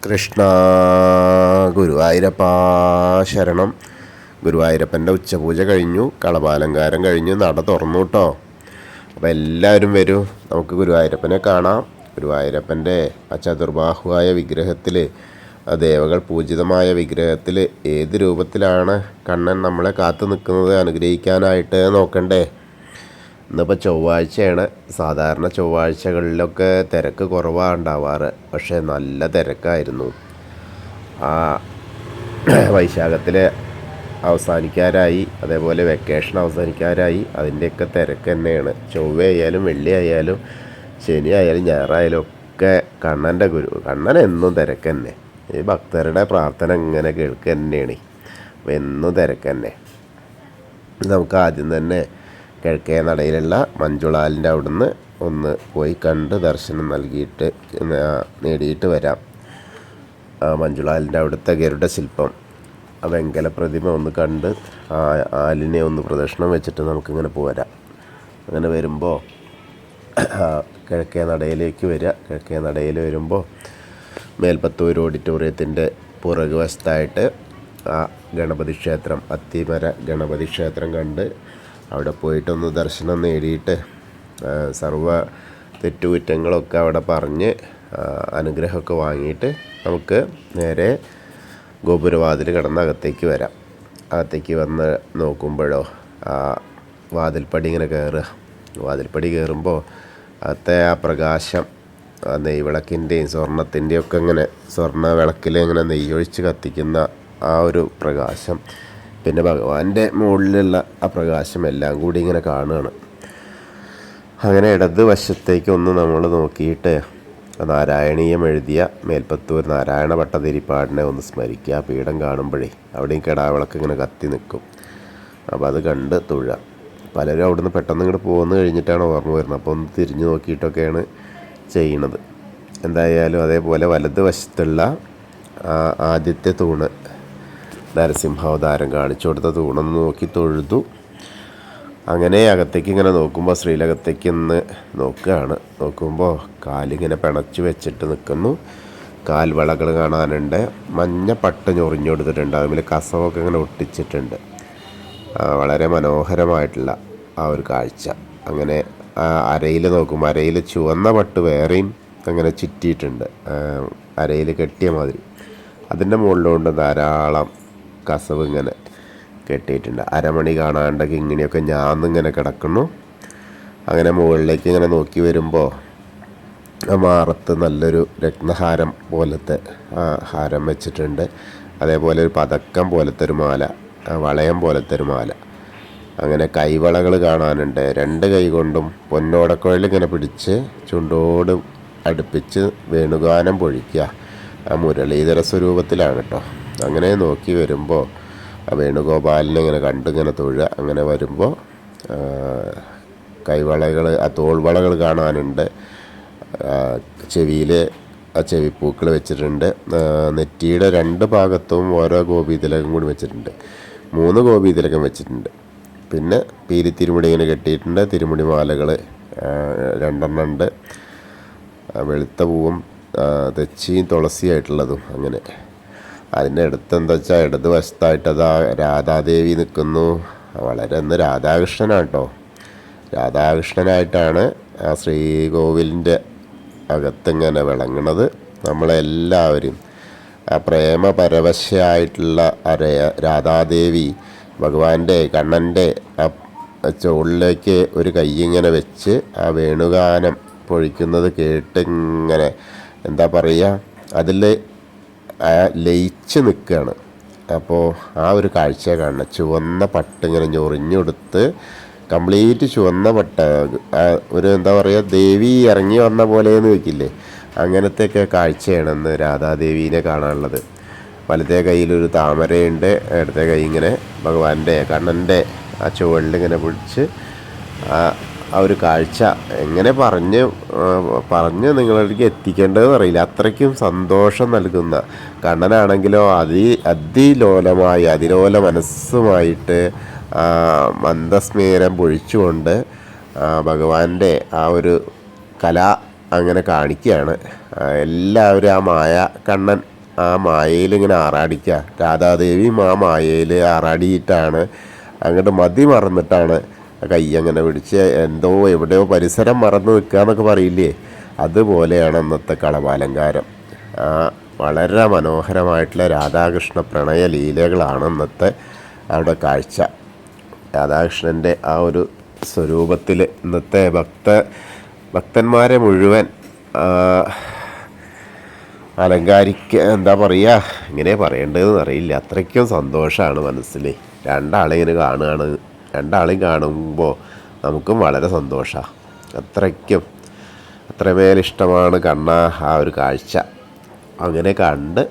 കൃഷ്ണ ഗുരുവായൂരപ്പ ശരണം. ഗുരുവായൂരപ്പൻ്റെ ഉച്ചപൂജ കഴിഞ്ഞു, കളഭാലങ്കാരം കഴിഞ്ഞു, നട തുറന്നു കേട്ടോ. അപ്പോൾ എല്ലാവരും വരൂ, നമുക്ക് ഗുരുവായൂരപ്പനെ കാണാം. ഗുരുവായൂരപ്പൻ്റെ ചതുർബാഹുവായ വിഗ്രഹത്തിൽ, ദേവകൾ പൂജിതമായ വിഗ്രഹത്തിൽ ഏത് രൂപത്തിലാണ് കണ്ണൻ നമ്മളെ കാത്തു നിൽക്കുന്നത് അനുഗ്രഹിക്കാനായിട്ട് നോക്കണ്ടേ. ഇന്നിപ്പോൾ ചൊവ്വാഴ്ചയാണ്. സാധാരണ ചൊവ്വാഴ്ചകളിലൊക്കെ തിരക്ക് കുറവാണ് ഉണ്ടാവാറ്, പക്ഷേ നല്ല തിരക്കായിരുന്നു. ആ വൈശാഖത്തിൽ അവസാനിക്കാറായി, അതേപോലെ വെക്കേഷൻ അവസാനിക്കാറായി. അതിൻ്റെയൊക്കെ തിരക്ക് തന്നെയാണ്. ചൊവ്വ ആയാലും വെള്ളി ആയാലും ശനി ആയാലും ഞായറായാലും ഒക്കെ കണ്ണൻ എന്നും തിരക്ക് തന്നെ. ഈ ഭക്തരുടെ പ്രാർത്ഥന ഇങ്ങനെ കേൾക്കുക തന്നെയാണ്. അപ്പോൾ എന്നും തിരക്ക് തന്നെ. നമുക്ക് ആദ്യം തന്നെ കിഴക്കേ നടയിലുള്ള മഞ്ജുളാലിൻ്റെ അവിടുന്ന് ഒന്ന് പോയി കണ്ട് ദർശനം നൽകിയിട്ട് നേടിയിട്ട് വരാം. മഞ്ജുളാലിൻ്റെ അവിടുത്തെ ഗരുഡ ശില്പം, വെങ്കല പ്രതിമ ഒന്ന് കണ്ട് ആലിനെ ഒന്ന് പ്രദക്ഷിണം വെച്ചിട്ട് നമുക്കിങ്ങനെ പോരാം. അങ്ങനെ വരുമ്പോൾ കിഴക്കേ നടയിലേക്ക് വരിക. കിഴക്കേ നടയിൽ വരുമ്പോൾ മേൽപ്പത്തൂർ ഓഡിറ്റോറിയത്തിൻ്റെ പുറകു വശത്തായിട്ട് ആ ഗണപതി ക്ഷേത്രം, അത്തിമര ഗണപതി ക്ഷേത്രം കണ്ട് അവിടെ പോയിട്ടൊന്ന് ദർശനം നേടിയിട്ട് സർവ്വ തെറ്റുകുറ്റങ്ങളൊക്കെ അവിടെ പറഞ്ഞ് അനുഗ്രഹമൊക്കെ വാങ്ങിയിട്ട് നമുക്ക് നേരെ ഗോപുരവാതിൽ കടന്ന് അകത്തേക്ക് വരാം. അകത്തേക്ക് വന്ന് നോക്കുമ്പോഴോ വാതിൽപ്പടി ഇങ്ങനെ കയറുക. വാതിൽപ്പടി കയറുമ്പോൾ അകത്തെ ആ പ്രകാശം, നെയ്വിളക്കിൻ്റെയും സ്വർണത്തിൻ്റെയും ഒക്കെ ഇങ്ങനെ സ്വർണ്ണ വിളക്കിൽ ഇങ്ങനെ നെയ്യൊഴിച്ച് കത്തിക്കുന്ന ആ ഒരു പ്രകാശം, പിന്നെ ഭഗവാന്റെ മുകളിലുള്ള ആ പ്രകാശം എല്ലാം കൂടി ഇങ്ങനെ കാണുകയാണ്. അങ്ങനെ ഇടത് വശത്തേക്ക് ഒന്ന് നമ്മൾ നോക്കിയിട്ട് നാരായണീയം എഴുതിയ മേൽപ്പത്തൂർ നാരായണ ഭട്ടതിരിപ്പാടിനെ ഒന്ന് സ്മരിക്കുക. പീഠം കാണുമ്പോഴേ അവിടെയും കിടാവിളക്ക് ഇങ്ങനെ കത്തി നിൽക്കും. അപ്പോൾ അത് കണ്ട് തൊഴുക. പലരും അവിടുന്ന് പെട്ടെന്ന് ഇങ്ങോട്ട് പോകുന്ന കഴിഞ്ഞിട്ടാണ് ഓർമ്മ വരുന്നത്. അപ്പോൾ ഒന്ന് തിരിഞ്ഞു നോക്കിയിട്ടൊക്കെയാണ് ചെയ്യണത്. എന്തായാലും അതേപോലെ വലത് വശത്തുള്ള ആദ്യത്തെ തൂണ്, നരസിംഹാവതാരം കാണിച്ചു കൊടുത്ത തൂണൊന്ന് നോക്കി തൊഴുതു. അങ്ങനെ അകത്തേക്ക് ഇങ്ങനെ നോക്കുമ്പോൾ ശ്രീലകത്തേക്ക് ഇന്ന് നോക്കുകയാണ്. നോക്കുമ്പോൾ കാലിങ്ങനെ പിണച്ച് വെച്ചിട്ട് നിൽക്കുന്നു. കാൽവളകൾ കാണാനുണ്ട്. മഞ്ഞ പട്ട് ഞൊറിഞ്ഞു കൊടുത്തിട്ടുണ്ട്. അതുപോലെ കസവൊക്കെ ഇങ്ങനെ ഒട്ടിച്ചിട്ടുണ്ട്. വളരെ മനോഹരമായിട്ടുള്ള ആ ഒരു കാഴ്ച. അങ്ങനെ അരയിൽ നോക്കുമ്പോൾ അരയിൽ ചുവന്ന പട്ട് വേറെയും അങ്ങനെ ചുറ്റിയിട്ടുണ്ട്, അരയിൽ കെട്ടിയ മാതിരി. അതിൻ്റെ മുകളിലുകൊണ്ട് ധാരാളം കസവ് ഇങ്ങനെ കെട്ടിയിട്ടുണ്ട്. അരമണി കാണാണ്ടൊക്കെ ഇങ്ങനെയൊക്കെ ഞാന്നിങ്ങനെ കിടക്കുന്നു. അങ്ങനെ മുകളിലേക്ക് ഇങ്ങനെ നോക്കി വരുമ്പോൾ മാറത്ത് നല്ലൊരു രത്നഹാരം പോലത്തെ ഹാരം വെച്ചിട്ടുണ്ട്. അതേപോലെ ഒരു പതക്കം പോലത്തെ ഒരു മാല, വളയം പോലത്തെ ഒരു മാല. അങ്ങനെ കൈവളകൾ കാണാനുണ്ട്. രണ്ട് കൈ കൊണ്ടും പൊന്നോടക്കുഴൽ ഇങ്ങനെ പിടിച്ച് ചുണ്ടോട് അടുപ്പിച്ച് വേണുഗാനം പൊഴിക്കുക. ആ മുരളീധര സ്വരൂപത്തിലാണ് കേട്ടോ. അങ്ങനെ നോക്കി വരുമ്പോൾ വേണുഗോപാലിനെ ഇങ്ങനെ കണ്ടിങ്ങനെ തൊഴുക. അങ്ങനെ വരുമ്പോൾ കൈവളകൾ, തോൾവളകൾ കാണാനുണ്ട്. ചെവിയിൽ ചെവിപ്പൂക്കൾ വെച്ചിട്ടുണ്ട്. നെറ്റിയുടെ രണ്ട് ഭാഗത്തും ഓരോ ഗോപീതിലകം കൂടി വെച്ചിട്ടുണ്ട്. 3 ഗോപീതിലകം വെച്ചിട്ടുണ്ട്. പിന്നെ പീലി തിരുമുടി ഇങ്ങനെ കെട്ടിയിട്ടുണ്ട്. തിരുമുടി മാലകൾ 2 ഉണ്ട്. വെളുത്ത പൂവും തെച്ചിയും തുളസിയായിട്ടുള്ളതും. അങ്ങനെ അതിൻ്റെ അടുത്ത് എന്താ വെച്ചാൽ ഇടത് വശത്തായിട്ട് അതാ രാധാദേവി നിൽക്കുന്നു. വളരെ ഇന്ന് രാധാകൃഷ്ണനാണ് കേട്ടോ. രാധാകൃഷ്ണനായിട്ടാണ് ആ ശ്രീകോവിലിൻ്റെ അകത്തിങ്ങനെ വിളങ്ങണത്. നമ്മളെല്ലാവരും ആ പ്രേമപരവശയായിട്ടുള്ള രാധാദേവി ഭഗവാന്റെ കണ്ണൻ്റെ ആ ചോളിലേക്ക് ഒരു കൈ ഇങ്ങനെ വെച്ച് ആ വേണുഗാനം പൊഴിക്കുന്നത് കേട്ട് ഇങ്ങനെ എന്താ പറയുക, അതിൽ ലയിച്ച് നിൽക്കുകയാണ്. അപ്പോൾ ആ ഒരു കാഴ്ച കാണണം. ചുവന്ന പട്ട് ഇങ്ങനെ ഞൊറിഞ്ഞെടുത്ത് കംപ്ലീറ്റ് ചുവന്ന പട്ട്, ഒരു എന്താ പറയുക, ദേവി ഇറങ്ങി വന്ന പോലെയെന്ന് വയ്ക്കില്ലേ, അങ്ങനത്തെയൊക്കെ കാഴ്ചയാണ് ഇന്ന് രാധാദേവീനെ കാണാനുള്ളത്. വലത്തെ കയ്യിലൊരു താമരയുണ്ട്. ഇടത്തെ കൈ ഇങ്ങനെ ഭഗവാന്റെ കണ്ണൻ്റെ ആ ചുവടിലിങ്ങനെ പിടിച്ച് ആ ഒരു കാഴ്ച എങ്ങനെ പറഞ്ഞ് നിങ്ങളിലേക്ക് എത്തിക്കേണ്ടതെന്ന് അറിയില്ല. അത്രയ്ക്കും സന്തോഷം നൽകുന്ന, കണ്ണനാണെങ്കിലോ അതിലോല മനസ്സുമായിട്ട് മന്ദസ്മേരം പൊഴിച്ചുകൊണ്ട് ഭഗവാന്റെ ആ ഒരു കല അങ്ങനെ കാണിക്കുകയാണ്. എല്ലാവരും ആ മായ കണ്ണൻ ആ മായയിൽ ഇങ്ങനെ ആറാടിക്കുക. രാധാദേവിയും ആ മായയിൽ ആറാടിയിട്ടാണ് അങ്ങോട്ട് മതി മറന്നിട്ടാണ് കൈ അങ്ങനെ പിടിച്ച് എന്തോ എവിടെയോ പരിസരം മറന്നു നിൽക്കുക എന്നൊക്കെ പറയില്ലേ, അതുപോലെയാണ് അന്നത്തെ കളഭാലങ്കാരം. വളരെ മനോഹരമായിട്ടുള്ള രാധാകൃഷ്ണ പ്രണയ ലീലകളാണ് ഇന്നത്തെ അവിടെ കാഴ്ച. രാധാകൃഷ്ണൻ്റെ ആ ഒരു സ്വരൂപത്തിൽ ഇന്നത്തെ ഭക്തന്മാരെ മുഴുവൻ എന്താ പറയുക, ഇങ്ങനെ പറയേണ്ടതെന്ന് അറിയില്ല. അത്രയ്ക്കും സന്തോഷമാണ് മനസ്സിൽ. രണ്ടാളിങ്ങനെ കാണുകയാണ്. രണ്ടാളെയും കാണുമ്പോൾ നമുക്കും വളരെ സന്തോഷമാണ്. അത്രമേൽ ഇഷ്ടമാണ് ആ ഒരു കാഴ്ച. അങ്ങനെ കണ്ട്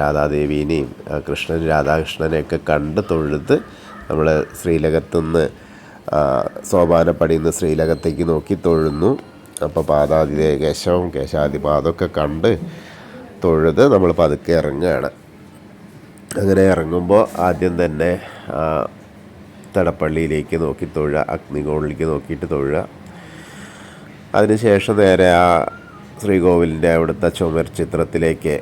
രാധാദേവീനെയും രാധാകൃഷ്ണനെയൊക്കെ കണ്ട് തൊഴുത് നമ്മൾ ശ്രീലകത്തുനിന്ന് സോപാനപ്പടിയിൽ നിന്ന് ശ്രീലകത്തേക്ക് നോക്കി തൊഴുന്നു. അപ്പോൾ പാദാതി കേശാദിപാദമൊക്കെ കണ്ട് തൊഴുത് നമ്മൾ പതുക്കെ ഇറങ്ങുകയാണ്. അങ്ങനെ ഇറങ്ങുമ്പോൾ ആദ്യം തന്നെ തടപ്പള്ളിയിലേക്ക് നോക്കി തൊഴുക, അഗ്നികോണിലേക്ക് നോക്കിയിട്ട് തൊഴുക. അതിനുശേഷം നേരെ ആ ശ്രീകോവിലിൻ്റെ അവിടുത്തെ ചുമർ ചിത്രത്തിലേക്ക്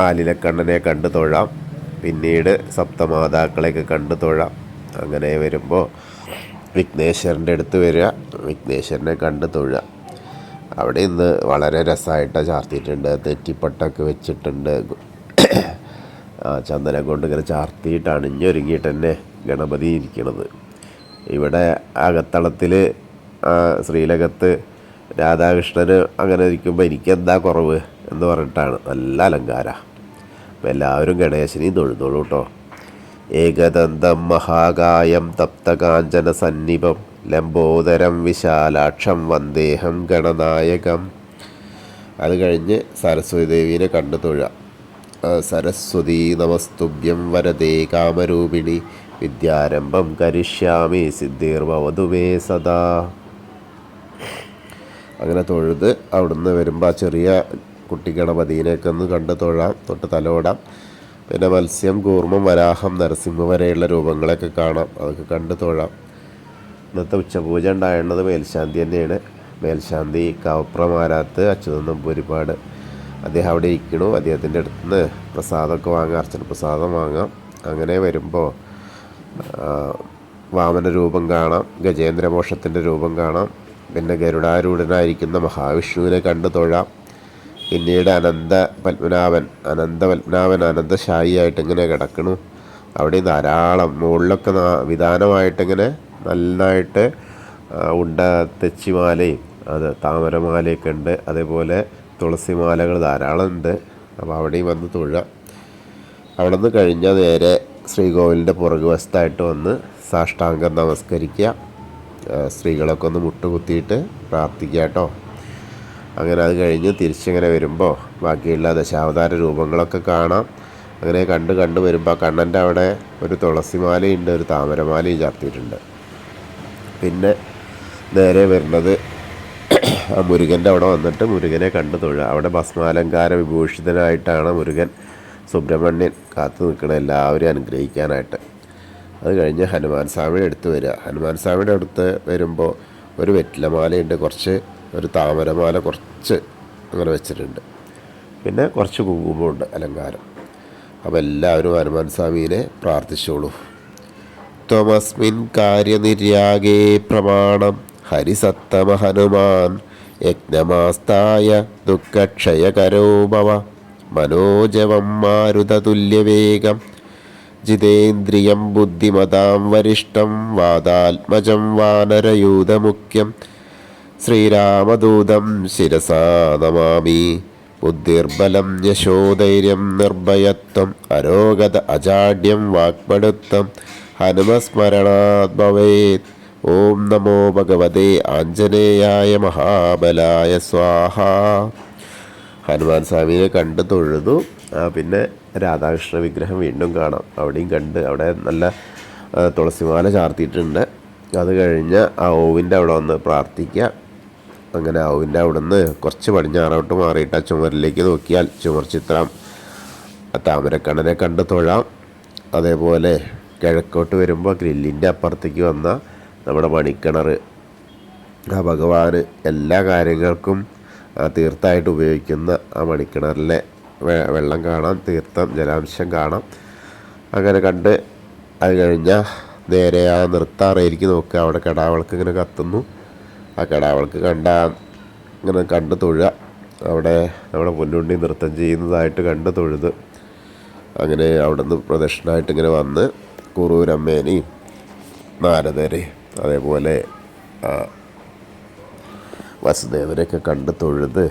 ആലിലക്കണ്ണനെ കണ്ട് തൊഴാം. പിന്നീട് സപ്തമാതാക്കളെയൊക്കെ കണ്ട് തൊഴാം. അങ്ങനെ വരുമ്പോൾ വിഘ്നേശ്വരൻ്റെ അടുത്ത് വരിക, വിഘ്നേശ്വരനെ കണ്ട് തൊഴുക. അവിടെ ഇന്ന് വളരെ രസമായിട്ടാണ് ചാർത്തിയിട്ടുണ്ട്. നെറ്റിപ്പട്ടൊക്കെ വെച്ചിട്ടുണ്ട്. ചന്ദനം കൊണ്ട് ഇങ്ങനെ ചാർത്തിയിട്ട് അണിഞ്ഞൊരുങ്ങിയിട്ട് തന്നെ ഗണപതി ഇരിക്കുന്നത്. ഇവിടെ അകത്തളത്തിൽ ശ്രീലകത്ത് രാധാകൃഷ്ണന് അങ്ങനെ ഇരിക്കുമ്പോൾ എനിക്കെന്താ കുറവ് എന്ന് പറഞ്ഞിട്ടാണ് നല്ല അലങ്കാരം. അപ്പം എല്ലാവരും ഗണേശനെയും തൊഴുന്നോളൂ കേട്ടോ. ഏകദന്തം മഹാകായം തപ്തകാഞ്ചന സന്നിപം ലംബോദരം വിശാലാക്ഷം വന്ദേഹം ഗണനായകം. അത് കഴിഞ്ഞ് സരസ്വതി ദേവീനെ കണ്ടു തൊഴുക. സരസ്വതി നമസ്തുഭ്യം വരദേ കാമരൂപിണി വിദ്യാരംഭം കരിഷ്യാമി സിദ്ധിർഭവതു മേ സദാ. അങ്ങനെ തൊഴുത് അവിടുന്ന് വരുമ്പോൾ ആ ചെറിയ കുട്ടി ഗണപതിനെയൊക്കെ ഒന്ന് കണ്ട് തൊഴാം, തൊട്ട് തലോടാം. പിന്നെ മത്സ്യം, കൂർമ്മം, വരാഹം, നരസിംഹ വരെയുള്ള രൂപങ്ങളൊക്കെ കാണാം, അതൊക്കെ കണ്ട് തൊഴാം. ഇന്നത്തെ ഉച്ചപൂജ ഉണ്ടായിരുന്നത് മേൽശാന്തി തന്നെയാണ്. മേൽശാന്തി കാവപ്രമാരാത്ത് അച്യുതൻ നമ്പൂതിരിപ്പാട് അദ്ദേഹം അവിടെ ഇരിക്കണു. അദ്ദേഹത്തിൻ്റെ അടുത്ത് നിന്ന് പ്രസാദമൊക്കെ വാങ്ങാം, അർച്ചന പ്രസാദം വാങ്ങാം. അങ്ങനെ വരുമ്പോൾ വാമന രൂപം കാണാം, ഗജേന്ദ്രമോക്ഷത്തിൻ്റെ രൂപം കാണാം. പിന്നെ ഗരുഡാരൂഢനായിരിക്കുന്ന മഹാവിഷ്ണുവിനെ കണ്ടു തൊഴാം. പിന്നീട് പത്മനാഭൻ അനന്തശായിയായിട്ട് ഇങ്ങനെ കിടക്കണു. അവിടെ ധാരാളം മുകളിലൊക്കെ വിധാനമായിട്ടിങ്ങനെ നന്നായിട്ട് ഉണ്ട തെച്ചിമാലയും താമരമാലയൊക്കെ ഉണ്ട്. അതേപോലെ തുളസിമാലകൾ ധാരാളം ഉണ്ട്. അപ്പോൾ അവിടെയും വന്ന് തൊഴാം. അവിടെ നിന്ന് കഴിഞ്ഞാൽ നേരെ ശ്രീകോവിലിൻ്റെ പുറകുവശത്തായിട്ട് വന്ന് സാഷ്ടാംഗം നമസ്കരിക്കുക. സ്ത്രീകളൊക്കെ ഒന്ന് മുട്ടുകുത്തിയിട്ട് പ്രാർത്ഥിക്കുക കേട്ടോ. അങ്ങനെ അത് കഴിഞ്ഞ് തിരിച്ചിങ്ങനെ വരുമ്പോൾ ബാക്കിയുള്ള ദശാവതാര രൂപങ്ങളൊക്കെ കാണാം. അങ്ങനെ കണ്ട് വരുമ്പോൾ കണ്ണൻ്റെ അവിടെ ഒരു തുളസിമാലയുണ്ട്, ഒരു താമരമാലയും ചാർത്തിയിട്ടുണ്ട്. പിന്നെ നേരെ വരുന്നത് ആ മുരുകൻ്റെ അവിടെ വന്നിട്ട് മുരുകനെ കണ്ടു തൊഴുക. അവിടെ ഭസ്മാലങ്കാര വിഭൂഷിതനായിട്ടാണ് മുരുകൻ സുബ്രഹ്മണ്യൻ കാത്തു നിൽക്കുന്നത് എല്ലാവരും അനുഗ്രഹിക്കാനായിട്ട്. അത് കഴിഞ്ഞ് ഹനുമാൻ സ്വാമിയുടെ അടുത്ത് വരിക. ഹനുമാൻ സ്വാമിയുടെ അടുത്ത് വരുമ്പോൾ ഒരു വെറ്റിലമാലയുണ്ട്, ഒരു താമരമാല കുറച്ച് അങ്ങനെ വെച്ചിട്ടുണ്ട്. പിന്നെ കുറച്ച് കുങ്കുമമുണ്ട് അലങ്കാരം. അപ്പോൾ എല്ലാവരും ഹനുമാൻ സ്വാമീനെ പ്രാർത്ഥിച്ചോളൂ. ത്വമസ്മിൻ കാര്യനിര്യാഗേ പ്രമാണം ഹരിസത്തമ ഹനുമാൻ യജ്ഞമാസ്തായ ദുഃഖക്ഷയകരോ ഭവ മനോജവം മാരുതതുല്യവേഗം ജിതേന്ദ്രിയം ബുദ്ധിമതാം വരിഷ്ടം വാദാത്മജം വാനരയൂഥമുഖ്യം ശ്രീരാമദൂതം ശിരസാ നമാമി. ബുദ്ധിർബലം യശോധൈര്യം നിർഭയത്വം അരോഗത അജാഡ്യം വാക്പടുത്വം ഹനുമസ്മരണാത് ഭവേത്. ഓം നമോ ഭഗവതേ ആഞ്ജനേയായ മഹാബലായ സ്വാഹ. ഹനുമാൻ സ്വാമിയെ കണ്ട് തൊഴുതു. പിന്നെ രാധാകൃഷ്ണ വിഗ്രഹം വീണ്ടും കാണാം. അവിടെയും കണ്ട് അവിടെ നല്ല തുളസിമാല ചാർത്തിയിട്ടുണ്ട്. അത് കഴിഞ്ഞ് ആ ഓവിൻ്റെ അവിടെ വന്ന് പ്രാർത്ഥിക്കുക. അങ്ങനെ ഓവിൻ്റെ അവിടെ നിന്ന് കുറച്ച് പടിഞ്ഞാറോട്ട് മാറിയിട്ട് ആ ചുമരിലേക്ക് നോക്കിയാൽ ചുമർ ചിത്രം താമരക്കണ്ണനെ കണ്ട് തൊഴാം. അതേപോലെ കിഴക്കോട്ട് വരുമ്പോൾ ഗ്രില്ലിൻ്റെ അപ്പുറത്തേക്ക് വന്ന നമ്മുടെ മണിക്കിണർ, ആ ഭഗവാന് എല്ലാ കാര്യങ്ങൾക്കും തീർത്ഥായിട്ട് ഉപയോഗിക്കുന്ന ആ മണിക്കിണറിലെ വെള്ളം കാണാം, തീർത്ഥം ജലാംശം കാണാം. അങ്ങനെ കണ്ട് അത് കഴിഞ്ഞാൽ നേരെ ആ നൃത്താറയിലേക്ക് നോക്കുക. അവിടെ കെടാവിളക്ക് ഇങ്ങനെ കത്തുന്നു. ആ കെടാവിളക്ക് ഇങ്ങനെ കണ്ട് തൊഴുക. അവിടെ നമ്മുടെ പൊന്നുണ്ണി നൃത്തം ചെയ്യുന്നതായിട്ട് കണ്ട് തൊഴുത് അങ്ങനെ അവിടെ നിന്ന് പ്രദക്ഷിണമായിട്ട് ഇങ്ങനെ വന്ന് കുറൂരമ്മേനെയും നാരദരെയും അതേപോലെ വസുദേവരെയൊക്കെ കണ്ട് തൊഴുത്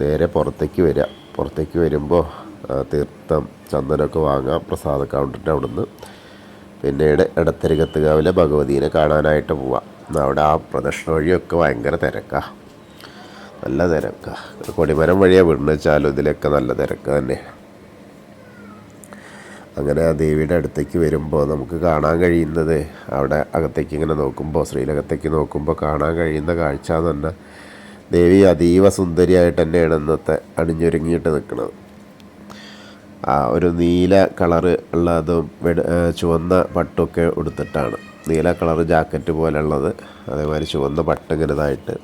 നേരെ പുറത്തേക്ക് വരിക. പുറത്തേക്ക് വരുമ്പോൾ തീർത്ഥം ചന്ദനമൊക്കെ വാങ്ങാം പ്രസാദ കൗണ്ടറിൻ്റെ അവിടെ നിന്ന്. പിന്നീട് എടത്തരികത്തുകാവിലെ ഭഗവതീനെ കാണാനായിട്ട് പോവാം. അവിടെ ആ പ്രദക്ഷിണ വഴിയൊക്കെ ഭയങ്കര തിരക്കാണ്, നല്ല തിരക്കാണ്. കൊടിമരം വഴിയാണ് വീണെന്ന് വെച്ചാലും ഇതിലൊക്കെ നല്ല തിരക്ക് തന്നെ. അങ്ങനെ ആ ദേവിയുടെ അടുത്തേക്ക് വരുമ്പോൾ നമുക്ക് കാണാൻ കഴിയുന്നത്, അവിടെ അകത്തേക്ക് ഇങ്ങനെ നോക്കുമ്പോൾ, ശ്രീലകത്തേക്ക് നോക്കുമ്പോൾ കാണാൻ കഴിയുന്ന കാഴ്ച എന്ന് പറഞ്ഞാൽ ദേവി അതീവ സുന്ദരിയായിട്ട് തന്നെയാണ് ഇന്നത്തെ അണിഞ്ഞൊരുങ്ങിയിട്ട് നിൽക്കുന്നത്. ഒരു നീല കളറ് ഉള്ളതും ചുവന്ന പട്ടൊക്കെ ഉടുത്തിട്ടാണ്, നീല കളറ് ജാക്കറ്റ് പോലെ ഉള്ളത്, അതേമാതിരി ചുവന്ന പട്ട് ഇങ്ങനെതായിട്ട്.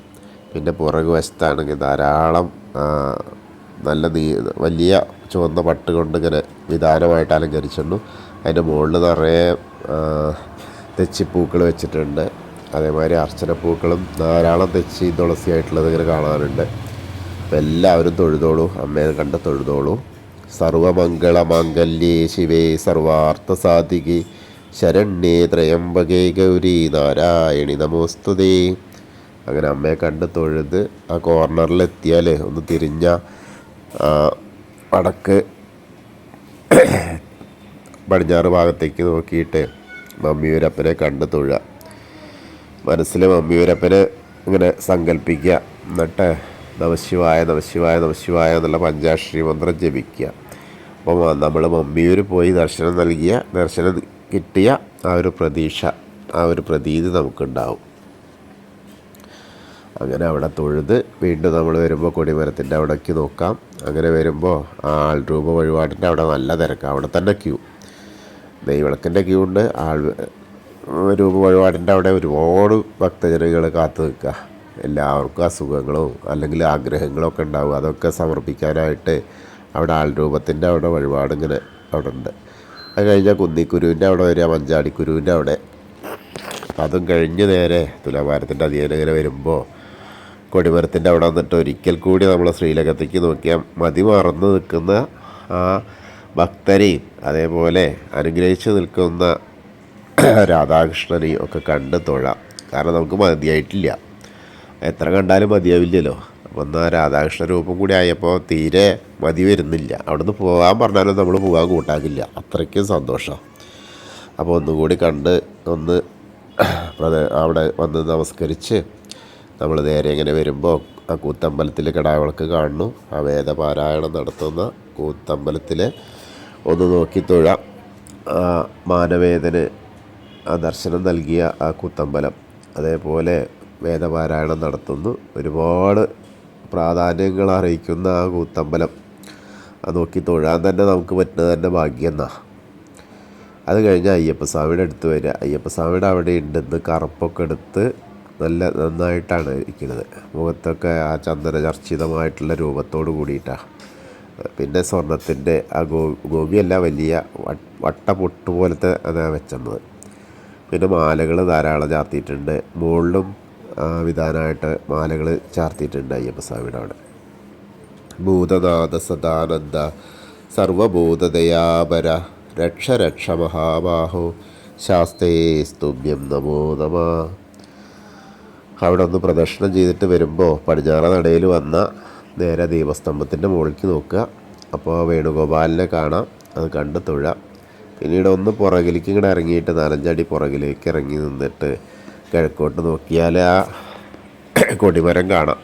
പിന്നെ പുറകു വശത്താണെങ്കിൽ ധാരാളം നല്ല വലിയ ചുവന്ന പട്ട് കൊണ്ട് ഇങ്ങനെ വിധാനമായിട്ട് അലങ്കരിച്ചിട്ടുണ്ട്. അതിൻ്റെ മുകളിൽ നിറയെ തെച്ചിപ്പൂക്കൾ വെച്ചിട്ടുണ്ട്. അതേമാതിരി അർച്ചനപ്പൂക്കളും ധാരാളം തെച്ചി തുളസിയായിട്ടുള്ളത് ഇങ്ങനെ കാണാനുണ്ട്. അപ്പം എല്ലാവരും തൊഴുതോളൂ, അമ്മയെ കണ്ട് തൊഴുതോളൂ. സർവമംഗളമാംഗല്യേ ശിവേ സർവാർത്ഥ സാധികേ ശരണ്യേ ത്രയംബകേ ഗൗരി നാരായണി നമോസ്തുതേ. അങ്ങനെ അമ്മയെ കണ്ട് തൊഴുത് ആ കോർണറിലെത്തിയാൽ ഒന്ന് തിരിഞ്ഞ വടക്ക് പടിഞ്ഞാറ് ഭാഗത്തേക്ക് നോക്കിയിട്ട് മമ്മിയൂരപ്പനെ കണ്ട് തൊഴുക. മനസ്സിൽ മമ്മിയൂരപ്പനെ ഇങ്ങനെ സങ്കല്പിക്കുക. എന്നിട്ട് നമശിവായ നമശിവായ നമശിവായ എന്നുള്ള പഞ്ചാക്ഷരി മന്ത്രം ജപിക്കുക. അപ്പോൾ നമ്മൾ മമ്മിയൂർ പോയി ദർശനം കിട്ടിയ ആ ഒരു പ്രതീക്ഷ, ആ ഒരു പ്രതീതി നമുക്കുണ്ടാവും. അങ്ങനെ അവിടെ തൊഴുത് വീണ്ടും നമ്മൾ വരുമ്പോൾ കൊടിമരത്തിൻ്റെ അവിടേക്ക് നോക്കാം. അങ്ങനെ വരുമ്പോൾ ആൾരൂപ വഴിപാടിൻ്റെ അവിടെ നല്ല തിരക്കാണ്. അവിടെ തന്നെ ക്യൂ, നെയ്വിളക്കിൻ്റെ ക്യൂ ഉണ്ട്. രൂപ വഴിപാടിൻ്റെ അവിടെ ഒരുപാട് ഭക്തജനങ്ങൾ കാത്തു നിൽക്കുക. എല്ലാവർക്കും അസുഖങ്ങളോ അല്ലെങ്കിൽ ആഗ്രഹങ്ങളോ ഒക്കെ ഉണ്ടാവും. അതൊക്കെ സമർപ്പിക്കാനായിട്ട് അവിടെ ആൾരൂപത്തിൻ്റെ അവിടെ വഴിപാട് ഇങ്ങനെ അവിടെ ഉണ്ട്. അത് കഴിഞ്ഞാൽ കുന്നിക്കുരുവിൻ്റെ അവിടെ വരിക, മഞ്ചാടിക്കുരുവിൻ്റെ അവിടെ. അതും കഴിഞ്ഞ് നേരെ തുലാഭാരത്തിൻ്റെ അധികാരം വരുമ്പോൾ കൊടിമരത്തിൻ്റെ അവിടെ വന്നിട്ട് ഒരിക്കൽ കൂടി നമ്മൾ ശ്രീലകത്തേക്ക് നോക്കിയാൽ മതി മറന്ന് നിൽക്കുന്ന ആ ഭക്തരെയും അതേപോലെ അനുഗ്രഹിച്ച് നിൽക്കുന്ന രാധാകൃഷ്ണനെയും ഒക്കെ കണ്ട് തൊഴാം. കാരണം നമുക്ക് മതിയായിട്ടില്ല, എത്ര കണ്ടാലും മതിയാവില്ലല്ലോ. അപ്പം എന്നാൽ രാധാകൃഷ്ണ രൂപം കൂടി ആയപ്പോൾ തീരെ മതി വരുന്നില്ല. അവിടുന്ന് പോകാൻ പറഞ്ഞാലും നമ്മൾ പോകാൻ കൂട്ടാക്കില്ല, അത്രയ്ക്കും സന്തോഷം. അപ്പോൾ ഒന്നുകൂടി കണ്ട് അവിടെ വന്ന് നമസ്കരിച്ച് നമ്മൾ നേരെ ഇങ്ങനെ വരുമ്പോൾ ആ കൂത്തമ്പലത്തിൽ കിടാവിളക്ക് കാണുന്നു. ആ വേദപാരായണം നടത്തുന്ന കൂത്തമ്പലത്തിൽ ഒന്ന് നോക്കി തൊഴാം. മാനവേദന് ആ ദർശനം നൽകിയ ആ കൂത്തമ്പലം, അതേപോലെ വേദപാരായണം നടത്തുന്നു. ഒരുപാട് പ്രാധാന്യങ്ങൾ അറിയിക്കുന്ന ആ കൂത്തമ്പലം അത് നോക്കി തൊഴാൻ തന്നെ നമുക്ക് പറ്റുന്നത് തന്നെ ഭാഗ്യം എന്നാ. അത് കഴിഞ്ഞ് അയ്യപ്പസ്വാമിയുടെ അടുത്ത് വരിക. അയ്യപ്പസ്വാമിയുടെ അവിടെ ഉണ്ടെന്ന് കറുപ്പൊക്കെ എടുത്ത് നന്നായിട്ടാണ് ഇരിക്കുന്നത്. മുഖത്തൊക്കെ ആ ചന്ദന ചർച്ചിതമായിട്ടുള്ള രൂപത്തോട് കൂടിയിട്ടാണ്. പിന്നെ സ്വർണത്തിൻ്റെ ആ ഗോപിയല്ല, വലിയ വട്ട പൊട്ട് പോലത്തെ അതാണ് വെച്ചത്. പിന്നെ മാലകൾ ധാരാളം ചാർത്തിയിട്ടുണ്ട്. മുകളിലും വിധാനമായിട്ട് മാലകൾ ചാർത്തിയിട്ടുണ്ട് അയ്യപ്പസ്വാമിയുടെ അവിടെ. ഭൂതനാഥ സദാനന്ദ സർവഭൂതദയാപര രക്ഷ രക്ഷ മഹാബാഹോ ശാസ്തേ സ്തുഭ്യം നമോ നമ. അവിടെ ഒന്ന് പ്രദക്ഷിണം ചെയ്തിട്ട് വരുമ്പോൾ പടിഞ്ഞാറ നടയിൽ വന്ന നേരെ ദീപസ്തംഭത്തിൻ്റെ മുകളിലേക്ക് നോക്കുക. അപ്പോൾ വേണുഗോപാലിനെ കാണാം, അത് കണ്ട് തൊഴാം. പിന്നീട് ഒന്ന് പുറകിലേക്ക് ഇങ്ങോട്ട് ഇറങ്ങിയിട്ട് 4-5 അടി പുറകിലേക്ക് ഇറങ്ങി നിന്നിട്ട് കിഴക്കോട്ട് നോക്കിയാൽ ആ കൊടിമരം കാണാം.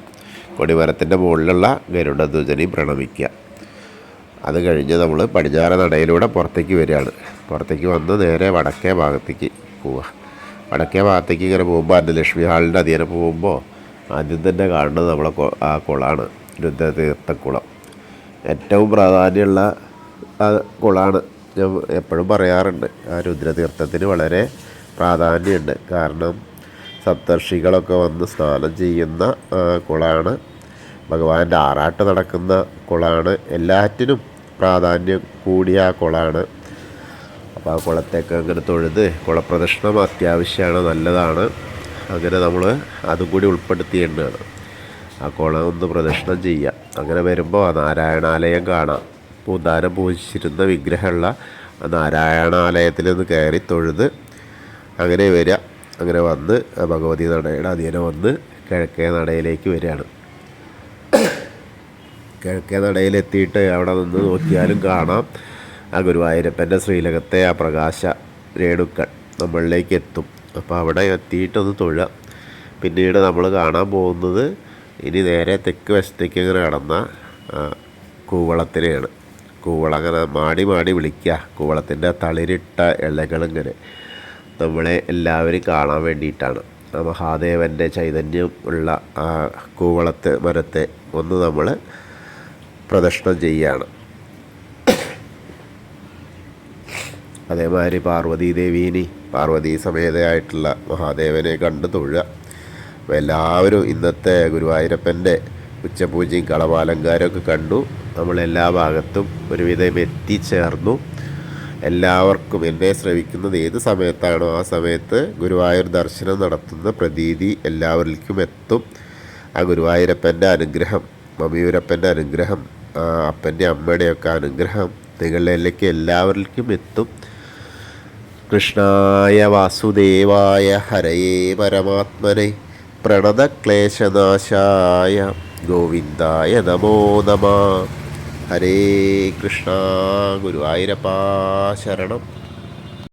കൊടിമരത്തിൻ്റെ മുകളിലുള്ള ഗരുഡധ്വജനെയും പ്രണമിക്കുക. അത് കഴിഞ്ഞ് നമ്മൾ പടിഞ്ഞാറ നടയിലൂടെ പുറത്തേക്ക് വരികയാണ്. പുറത്തേക്ക് വന്ന് നേരെ വടക്കേ ഭാഗത്തേക്ക് പോവുക. വടക്കേ ഭാഗത്തേക്ക് ഇങ്ങനെ പോകുമ്പോൾ അന്നലക്ഷ്മി ഹാളിൻ്റെ അധീനം പോകുമ്പോൾ ആദ്യം തന്നെ കാണുന്നത് നമ്മളെ ആ കുളമാണ്, രുദ്രതീർത്ഥക്കുളം. ഏറ്റവും പ്രാധാന്യമുള്ള ആ കുളമാണ്. ഞാൻ എപ്പോഴും പറയാറുണ്ട്, ആ രുദ്രതീർത്ഥത്തിന് വളരെ പ്രാധാന്യമുണ്ട്. കാരണം സപ്തർഷികളൊക്കെ വന്ന് സ്നാനം ചെയ്യുന്ന കുളമാണ്, ഭഗവാന്റെ ആറാട്ട് നടക്കുന്ന കുളമാണ്. എല്ലാറ്റിനും പ്രാധാന്യം കൂടിയ ആ കുളമാണ്. അപ്പോൾ ആ കുളത്തേക്ക് അങ്ങനെ തൊഴുത് കുളപ്രദക്ഷിണം അത്യാവശ്യമാണ്, നല്ലതാണ്. അങ്ങനെ നമ്മൾ അതും കൂടി ഉൾപ്പെടുത്തിയിട്ടാണ് ആ കുളം ഒന്ന് പ്രദക്ഷിണം ചെയ്യുക. അങ്ങനെ വരുമ്പോൾ ആ നാരായണാലയം കാണാം. പൂന്താനം പൂജിച്ചിരുന്ന വിഗ്രഹമുള്ള ആ നാരായണാലയത്തിൽ നിന്ന് കയറി തൊഴുത് അങ്ങനെ വരിക. അങ്ങനെ വന്ന് ഭഗവതി നടയുടെ അധീനം വന്ന് കിഴക്കേ നടയിലേക്ക് വരികയാണ്. കിഴക്കേ നടയിലെത്തിയിട്ട് അവിടെ നിന്ന് നോക്കിയാലും കാണാം ആ ഗുരുവായൂരപ്പൻ്റെ ശ്രീലകത്തെ ആ പ്രകാശ രേണുക്കൾ നമ്മളിലേക്ക് എത്തും. അപ്പോൾ അവിടെ എത്തിയിട്ടൊന്ന് തൊഴുക. പിന്നീട് നമ്മൾ കാണാൻ പോകുന്നത് ഇനി നേരെ തെക്ക് വശത്തേക്ക് ഇങ്ങനെ കടന്ന കൂവളത്തിനെയാണ്. കൂവളം അങ്ങനെ മാടി മാടി വിളിക്കുക. കൂവളത്തിൻ്റെ തളിരിട്ട ഇലകളിങ്ങനെ നമ്മളെ എല്ലാവരും കാണാൻ വേണ്ടിയിട്ടാണ്. ആ മഹാദേവൻ്റെ ചൈതന്യം ഉള്ള ആ കൂവളത്തെ മരത്തെ ഒന്ന് നമ്മൾ പ്രദക്ഷിണം ചെയ്യുകയാണ്. അതേമാതിരി പാർവതീ സമേതയായിട്ടുള്ള മഹാദേവനെ കണ്ട് തൊഴുക. അപ്പോൾ എല്ലാവരും ഇന്നത്തെ ഗുരുവായൂരപ്പൻ്റെ ഉച്ചപൂജയും കളഭാലങ്കാരമൊക്കെ കണ്ടു. നമ്മളെല്ലാ ഭാഗത്തും ഒരുവിധം എത്തിച്ചേർന്നു. എല്ലാവർക്കും എന്നെ ശ്രവിക്കുന്നത് ഏത് സമയത്താണോ ആ സമയത്ത് ഗുരുവായൂർ ദർശനം നടത്തുന്ന പ്രതീതി എല്ലാവരിലേക്കും എത്തും. ആ ഗുരുവായൂരപ്പൻ്റെ അനുഗ്രഹം, മമ്മിയൂരപ്പൻ്റെ അനുഗ്രഹം, അപ്പൻ്റെ അമ്മയുടെയൊക്കെ അനുഗ്രഹം നിങ്ങളിലേക്ക് എല്ലാവരിലേക്കും എത്തും. കൃഷ്ണായ വാസുദേവായ ഹരയേ പരമാത്മനെ പ്രണതക്ലേശനാശായ ഗോവിന്ദായ നമോ നമഃ. ഹരേ കൃഷ്ണ. ഗുരുവായൂരപ്പാ ശരണം.